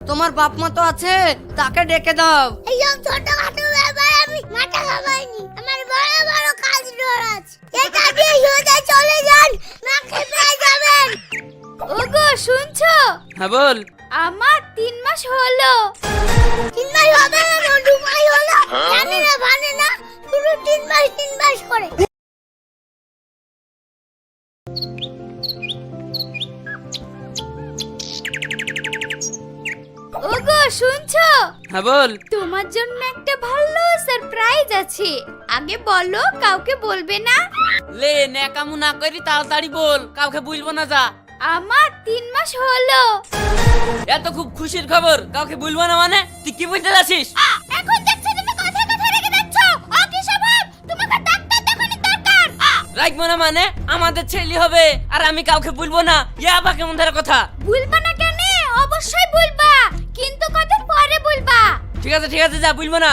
তোমার বাপ মা তো আছে, তাকে ডেকে দাও। এইসব ছোটখাটো ব্যাপার আমি মাথা ঘামাইনি, আমার বড় বড় কাজ আছে। এটা দিয়ে সোজা চলে যান, না খেপে যাবেন। ওগো শুনছো? হ্যাঁ বল। আমার 3 মাস হলো। 3 মাস হবে না, 2 মাস হলো। জানি না মানে না, পুরো 3 মাস করে। ওগো শুনছো? হ্যাঁ বল। তোমার জন্য একটা ভালো সারপ্রাইজ আছে, আগে বলো, কাউকে বলবে না। লে নেকামু না করি তাড়াতাড়ি বল, কাউকে বলবো না যা। আমার 3 মাস হলো। এত খুব খুশির খবর, কাউকে বলবো না মানে? তুই কি বলতে যাচ্ছিস? এখন দেখছি তুমি কথা রেখে যাচ্ছ। ও কি স্বভাব? তোমাকে ডাক্তার দেখানোর দরকার। রাখবো না মানে? আমাদের ছেলে হবে আর আমি কাউকে বলবো না, ইয়া আবার কেমন ধরে কথা? বলবা না কেন? অবশ্যই বলবা, কিন্তু কতদিন পরে বলবা। ঠিক আছে যা, বলবো না।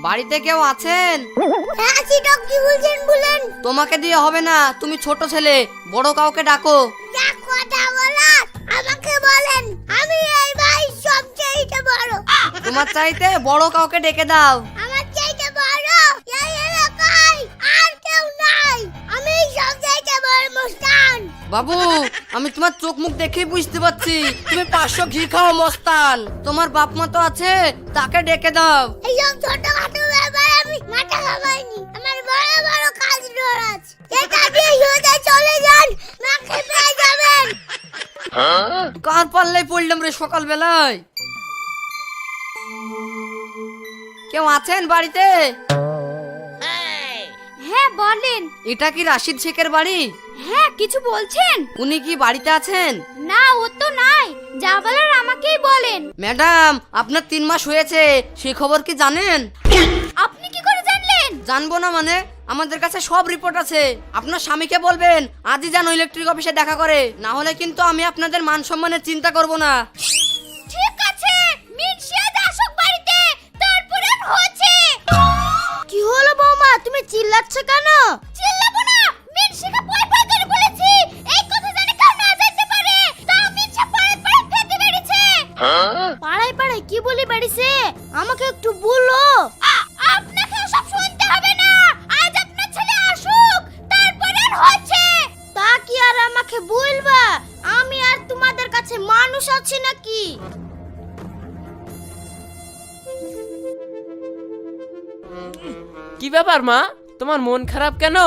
বাড়িতে কেউ আছেন? আছি, ডক কি বলছেন বলেন। তোমাকে দিয়ে হবে না, তুমি ছোট ছেলে, বড় কাউকে ডাকো। যা কথা বলার আমাকে বলেন, আমি এই ভাই সবচেয়ে বড়। তোমার চাইতে বড় কাউকে ডেকে দাও। আমার চাইতে বড় এই এলাকায় আর কেউ নাই, আমি সবচেয়ে বড় মস্তান। বাবু, আমি তোমার চোখ মুখ দেখেই বুঝতে পারছি তুমি 500 ঘি খাও মস্তান। তোমার বাপ মা তো আছে, তাকে ডেকে দাও। এইসব ছোটখাটো ব্যাপার আমি মাথা ঘামাইনি, আমার বড় বড় কাজ আছে। এটা দিয়ে সোজা চলে যান, না খেপে যাবেন। কার পাল্লাই পড়লাম রে সকাল বেলায়? কেউ আছেন বাড়িতে? হ্যাঁ বলেন। এটা কি রাশিদ শেখের বাড়ি? হ্যাঁ, কিছু বলছেন? উনি কি বাড়িতে আছেন? না, ও তো নাই, যা বলার আমাকেই বলেন। ম্যাডাম, আপনার 3 মাস হয়েছে, সেই খবর কি জানেন? আপনি কি করে জানলেন? জানবো না মানে? আমাদের কাছে সব রিপোর্ট আছে। আপনার স্বামীকে বলবেন আজই যেন ইলেকট্রিক অফিসে দেখা করে, না হলে কিন্তু আমি আপনাদের মান সম্মানের চিন্তা করব না। ঠিক আছে, মিনশিয়াদ আসুক বাড়িতে, তারপরে হচ্ছে। কি হলো বৌমা, তুমি চিল্লাচ্ছ কেন? চিল্লাবো না, মিনশিকে ভয় করে বলেছি, এই কথা জানি কেউ না জানতে পারে। তা মিনশা পাড়ায় ফেটে বেরিয়েছে। পাড়ায় কি বলি বেড়িছে, আমাকে একটু বলো। আপনাকে সব শুনতে হবে না, আজ আপনার ছেলে আসুক, তারপরে হচ্ছে। তা কি আর আমাকে বলবা? আমি আর তোমাদের কাছে মানুষ আছি নাকি? কি ব্যাপার মা, তোমার মন খারাপ কেন?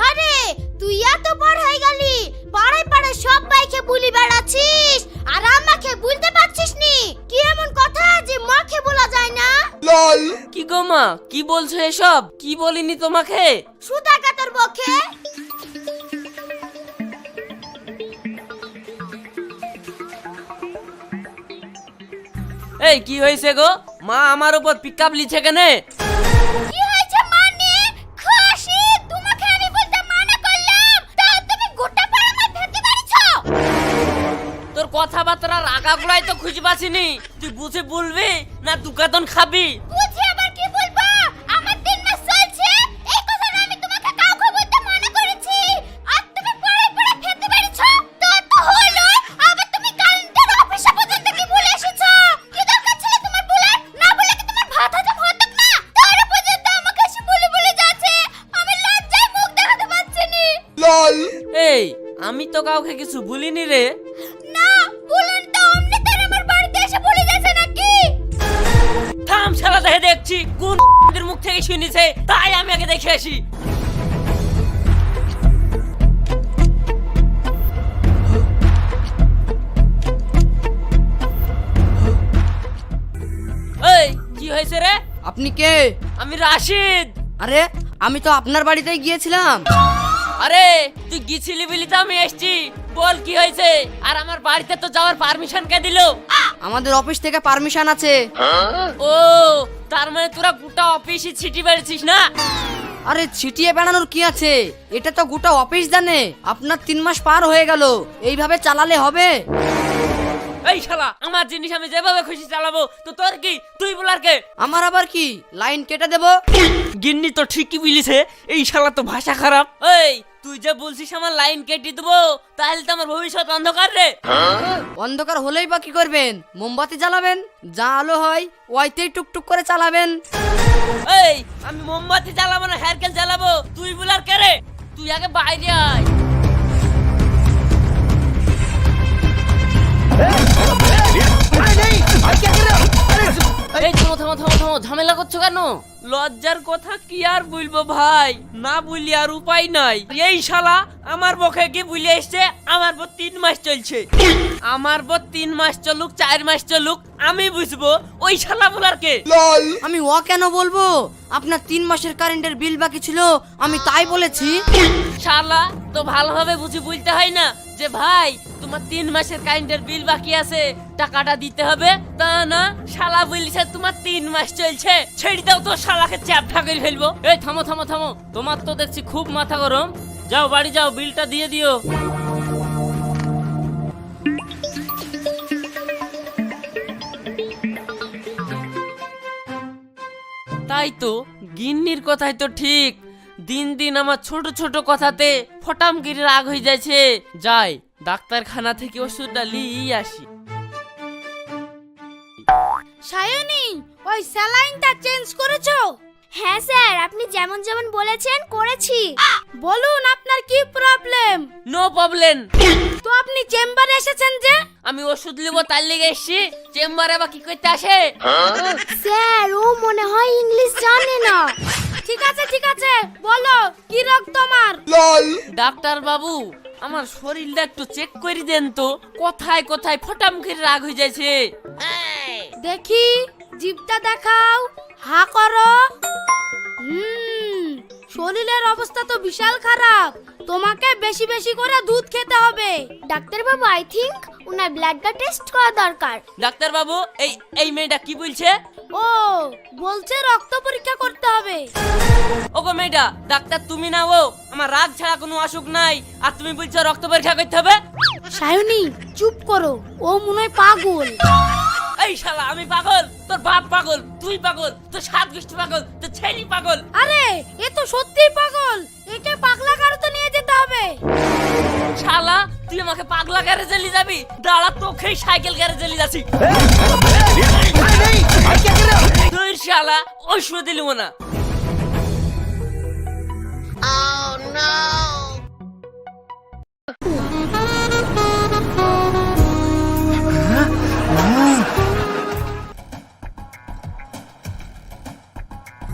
আরে তুই এত বড় হয়ে গেলি, পাড়ায় সব বাইকে বুলি বেড়াচ্ছিস, আর আমাকে বলতে পারছিস নি? কি এমন কথা যে মাকে বলা যায় না? কি গো মা, কি বলছো এসব? কি বলিনি তোমাকে? সুদাকা তোর বকে। এই কি হয়েছে গো? মা আমার উপর পিকআপ লিছে কেনে? কি হয়েছে মানে? খাসি, তোমাকে আমি বলতে মানা করলাম, তা তুমি গোটা পাড়ায় ফেটে বেরিয়েছো। তোর কথাবার্তার আগাগুলাই তো খুঁজে পাচ্ছিনি। তুই বুঝে বলবি না দুকাতন খাবি? বুঝি আবার কি বলবো? আমার 3 মাস চলছে, এই কথাটা আমি তোমাকে কাউকে বলতে মানা করেছি, আর তুমি পাড়ায় ফেটে বেরিয়েছো। তো হলো, আবার তুমি কারেন্টের অফিসে পর্যন্ত কি ভুলে এসেছো? কি দরকার ছিল তোমার বলার? না বলে কি তোমার ভাত হজম হতো না? তার পর্যন্ত আমাকে এসে বলে যাচ্ছে, আমি লজ্জায় মুখ দেখাতে পারছি না। এই আমি তো কাউকে কিছু বলিনি রে। না, বলেন তো, অমনি তার আমার বাড়িতে এসে বলে যাচ্ছে নাকি? থাম শালা, দেখে দেখছি কোন এর মুখ থেকে শুনেছে, তাই আমি আগে দেখে আসি। এই কি হয়েছে রে? আপনি কে? আমি রাশিদ। আরে আমি তো আপনার বাড়িতেই গিয়েছিলাম। আরে তুই গিয়েছিলি বলি তো আমি এসেছি। বল কি হয়েছে? আর আমার বাড়িতে তো যাওয়ার পারমিশন কে দিল? আমাদের অফিস থেকে পারমিশন আছে। ও, তার মানে তোরা গোটা অফিসে ছিটি বেড়েছিস না? আরে ছিটিয়ে বেড়ানোর কি আছে, এটা তো গোটা অফিস জানে। আপনার 3 মাস পার হয়ে গেল, এইভাবে চালালে হবে? এই শালা, আমার জিনিস আমি যেভাবে খুশি চালাবো, তো তোর কি? তুই বলার কে? আমার আবার কি, লাইন কেটে দেবো? গিন্নি তো ঠিকই বলিছে, এই শালা তো ভাষা খারাপ। এই তুই যে বলছিস আমার লাইন কেটে দেবো, তাহলে তো আমার ভবিষ্যৎ অন্ধকার রে। অন্ধকার হলেই বা কি করবেন? মোমবাতি জ্বালাবেন, যা আলো হয় ওইতেই টুকটুক করে চালাবেন। এই আমি মোমবাতি জ্বালাবো না হ্যারকেল জ্বালাবো, তুই বলার কে রে? তুই আগে বাইরে আয়। এই থামো থামো থামো থামো, ঝামেলা করছো কেন? লজ্জার কথা কি আর বলবো ভাই, না বলি আর উপায় নাই। এই শালা আমার বকে কি বলে এসছে আমার বউ 3 মাস চলছে। আমার বউ 3 মাস চলুক 4 মাস চলুক আমি বুঝবো, ওই শালা বলার কে? আমি ও কেন বলবো? আপনার 3 মাসের কারেন্টের বিল বাকি ছিল, আমি তাই বলেছি। শালা তো ভালোভাবে বুঝি বলতে হয় না যে ভাই তোমার 3 মাসের কারেন্টের বিল বাকি আছে, টাকাটা দিতে হবে? তা না, শালা বলিছে তোমার 3 মাস চলছে, ছেড়ে দাও তো, শালাকে চ্যাপটা করে ফেলবো। এই থামো থামো থামো, তোমার তো দেখছি খুব মাথা গরম। যাও বাড়ি যাও, বিলটা দিয়ে দিও। তাই তো, গিন্নির কথাই তো ঠিক। দিন দিন আমার ছোট ছোট কথাতে ফটামগিরি রাগ হয়ে যাচ্ছে। যাই ডাক্তারখানা থেকে ওষুধটা নিয়ে আসি। সায়নী, ওই স্যালাইনটা চেঞ্জ করেছো? হ্যাঁ স্যার, আপনি যেমন যেমন বলেছেন করেছি। বলুন আপনার কি প্রবলেম? No problem. তো আপনি চেম্বারে এসেছেন যে? আমি ওষুধ নেবো তার লেগে এসছি, চেম্বারে আবার কি করতে আসে? স্যার, ও মনে হয় ইংলিশ জানে না। ঠিক আছে বলো কি রোগ তোমার? ডাক্তার বাবু, আমার শরীরটা একটু চেক করে দেন তো, কোথায় কোথায় ফটামগিরি রাগ হয়ে যাচ্ছে। দেখি, জিভটা দেখাও, হা করো। শরীরের অবস্থা তো বিশাল খারাপ, তোমাকে বেশি বেশি করে দুধ খেতে হবে। ডাক্তার বাবু, আই থিংক উনার ব্লাডটা টেস্ট করা দরকার। ডাক্তার বাবু, এই মেয়েটা কি বলছে? ও বলছে রক্ত পরীক্ষা করতে হবে। ওগো মেয়েটা, ডাক্তার তুমি না ও? আমার রাগ ছাড়া কোনো অসুখ নাই, আর তুমি বলছো রক্ত পরীক্ষা করতে হবে? সায়নী চুপ করো, ও মনে হয় পাগল। এই শালা আমি পাগল? তোর বাপ পাগল, তুই পাগল, তোর 7 গোষ্ঠী পাগল, তোর ছেলে পাগল। আরে এ তো সত্যিই পাগল, একে পাগলা গারোতে নিয়ে যেতে হবে। শালা তুই আমাকে পাগলা গ্যারেজে নিয়ে যাবি? দাঁড়া, তোকেই সাইকেল গ্যারেজে নিয়ে যাচ্ছি। তুই শালা ওষুধ দিলুম না।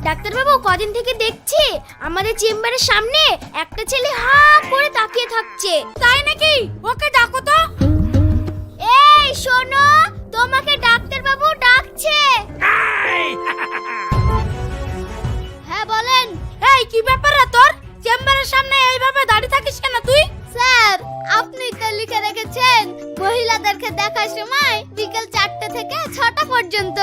ডাক্তার বাবু, কদিন থেকে দেখছি আমাদের চেম্বারের সামনে একটা ছেলে হা করে তাকিয়ে থাকছে। তাই নাকি? ওকে ডাকো তো। এই শোনো, তোমাকে ডাক্তার বাবু ডাকছে। হ্যাঁ বলেন। এই কি ব্যাপার রে তোর? চেম্বারের সামনে এইভাবে দাঁড়িয়ে থাকিস কেন তুই? স্যার, আপনি তো লিখে রেখেছেন মহিলাদেরকে দেখার সময় বিকেল 4টা থেকে 6টা পর্যন্ত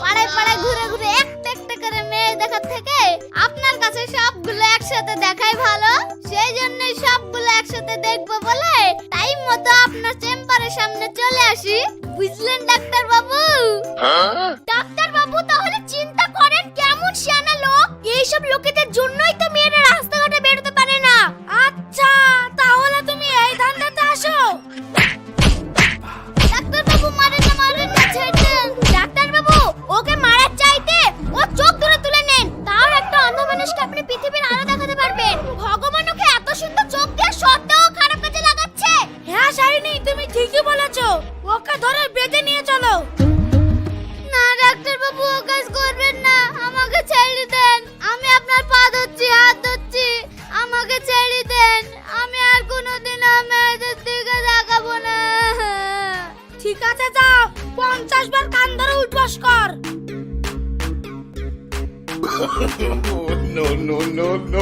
পাড়ায় পাড়ায় ঘুরে ঘুরে একটা একটা করে মেয়ে দেখার থেকে আপনার কাছে সবগুলো একসাথে দেখাই ভালো। সেই জন্যই সবগুলো একসাথে দেখবো বলে টাইম মতো আপনার চেম্বারের সামনে চলে আসি। বুঝলেন ডাক্তার বাবু? ডাক্তার বাবু, তাহলে চিন্তা করেন কেমন শানা লোক। এইসব লোকেদের জন্যই তো মেয়েরা রাস্তাঘাটে বেরোতে পারে না। আচ্ছা, তাহলে তুমি এই ধান্দাতে আসো। ডাক্তার বাবু মারেন না, ছেড়ে দেন। ডাক্তার বাবু, ওকে মারার চাইতে ও চোখ ধরে তুলে নেন, তাও একটা অন্ধ মানুষকে আপনি পৃথিবীর আলো দেখাতে পারবেন। ভগবান ওকে এত সুন্দর চোখ দিয়ে সত্ত্বেও খারাপ কাজে লাগাচ্ছে। হ্যাঁ সায়নী, তুমি ঠিকই বলেছো, ওকে ধরে বেঁধে নিয়ে চলো। না ডাক্তার বাবু, ও কাজ করবেন না, আমাকে ছেড়ে দেন। আমি আপনার পা ধরছি, হাত ধরছি, আমাকে ছেড়ে দেন। আমি আর কোনোদিন মেয়েদের দিকে তাকাবো না। ঠিক আছে, যাও 50 বার কান ধরে উঠবস কর। No, no, no, no.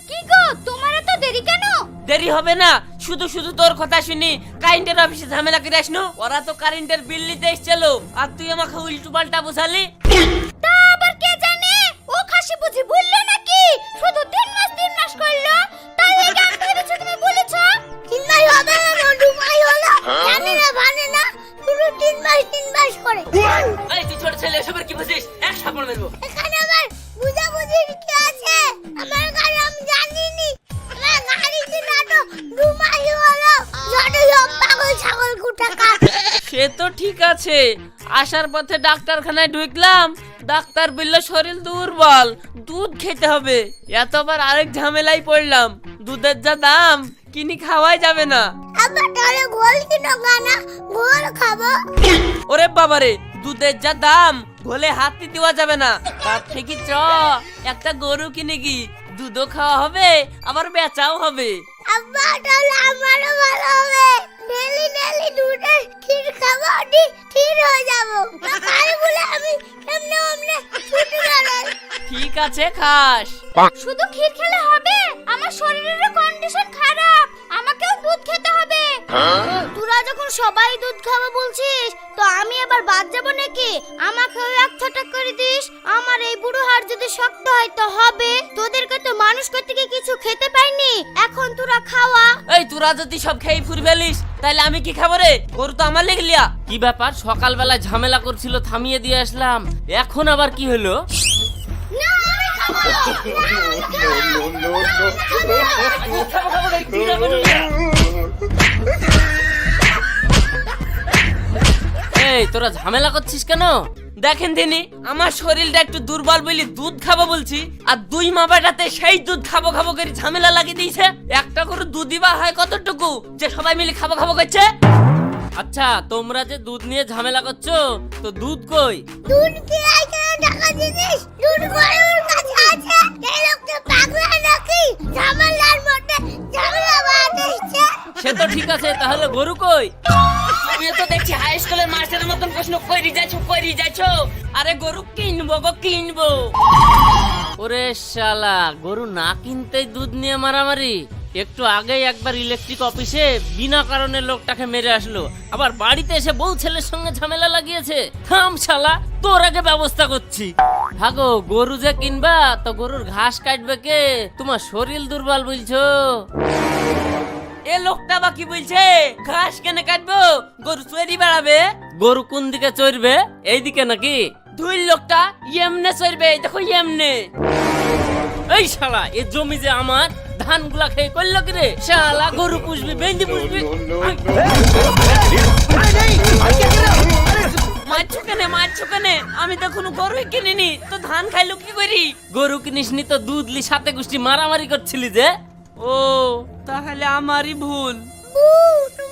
কি গো, তোমার এত দেরি কেন? দেরি হবে না, শুধু শুধু তোর কথা শুনি কারেন্টের অফিসে ঝামেলা করে আসনু। ওরা তো কারেন্টের বিল নিতে এসেছিল, আর তুই আমাকে উল্টো পাল্টা বুঝালি। তা আবার কে জানে, ও খাসি বুঝি বললো নাকি শুধু 3 মাস করলো, তাই এই গান ভেবেছো তুমি বলেছো 3 মাস হবে না, 2 মাস হলো, জানি না ভানে না, পুরো 3 মাস করে। এই তুই ছোট ছেলে, এসবের কি বুঝিস? এক সাপড় মেরবো। এখানে আবার বুঝাবুঝির কি আছে? আমার গাড়ি আমি জানিনি, আমার গাড়িতে না তো 2 মাস হলো, যত সব পাগল ছাগল কুটাকা। সে তো ঠিক আছে, আসার পথে ডাক্তারখানায় ঢুকলাম, ডাক্তার বলল শরীর দুর্বল, দুধ খেতে হবে। এতবার আরেক ঝামেলায় পড়লাম, দুধের যা দাম কিনি খাওয়াই যাবে না। আবার তাহলে গোল কিনো গানা, গোল খাবো। ওরে বাবারে, দুধের যা দাম ঘোলে হাতি দেওয়া যাবে না, তার থেকে চ একটা গরু কিনে কি দুধও খাওয়া হবে আবার বেচাও হবে। আব্বা তাহলে আমারও ভালো হবে, ডেলি ডেলি দুধের ক্ষীর খাবো, ঠিক হয়ে যাবো। তাই বলে আমি এমনি এমনি ছুটি বেড়াই। ঠিক আছে, খাস। শুধু ক্ষীর খেলে হবে? আমার শরীরের কন্ডিশন খারাপ, আমাকেও দুধ খেতে হবে। তোরা যখন সবাই দুধ খাবে বলছিস, তো আমি এবার বাদ যাব নাকি? আমাকেও 1 ছটা করে দিস, আমার এই বুড়ো হাড় যদি শক্ত হয় তো হবে। তোদেরকে তো মানুষ করতে গিয়ে কিছু খেতে পাইনি, এখন তোরা খাওয়া। এই তোরা যদি সব খেয়ে ফুরি ফেলিস তাহলে আমি কি খাবো রে? গরু তো আমার লেগলিয়া। কি ব্যাপার, সকালবেলা ঝামেলা করছিল থামিয়ে দিয়ে আসলাম, এখন আবার কি হলো? না আমি খাবো No, এই তোরা ঝামেলা করছিস কেন? দেখেন দিনি আমার শরীরটা একটু দুর্বল বলি দুধ খাবো বলছি, আর 2 মা বেটাতে সেই দুধ খাবো খাবো করে ঝামেলা লাগিয়ে দিয়েছে। একটা করে দুধই বা হয় কতটুকু যে সবাই মিলে খাবো খাবো করছে? আচ্ছা, তোমরা যে দুধ নিয়ে ঝামেলা করছো, তো দুধ কই? দুধ কি আইখানে টাকা দিছিস? দুধ গরুর কাছে আছে। এই লোকটা পাগলা নাকি? ঝামেলার মধ্যে ঝামেলা বাঁধাইছে। সে তো ঠিক আছে, তাহলে গরু কই? আমি তো দেখছি হাই স্কুলের মাস্টারের মতন প্রশ্ন কইরি যাচ্ছো। আরে গরু কিনবো গো কিনবো। ওরে শালা, গরু না কিনতেই দুধ নিয়ে মারামারি। একটু আগেই একবার ইলেকট্রিক অফিসে বিনা কারণে লোকটাকে মেরে আসলো, আবার বাড়িতে এসে বউ ছেলের সঙ্গে ঝামেলা লাগিয়েছে। থাম শালা, তোর আগে ব্যবস্থা করছি। ভাগো, গরু যে কিনবা তো গরুর ঘাস কাটবে কে? তোমার শরীর দুর্বল বলছো। এ লোকটা বা কি বলছে? ঘাস কেনে কাটবো? গরু চড়ি বেড়াবে। গরু কোন দিকে চড়বে? এই দিকে নাকি? দুই লোকটা এমনে চড়বে, দেখো এমনে। এই শালা, এ জমি যে আমার, ধান গুলা খেয়ে করলো কি রে? শালা গরু পুষবি, বেঁধে পুষবি। মারছো কেনে? আমি তো কোনো গরুই কিনিনি, তো ধান খাইলো কি করি? গরু কিনিসনি তো দুধ লি সাথে গোষ্ঠী মারামারি করছিলি যে। ও, তাহলে আমারই ভুল। বু, তুমি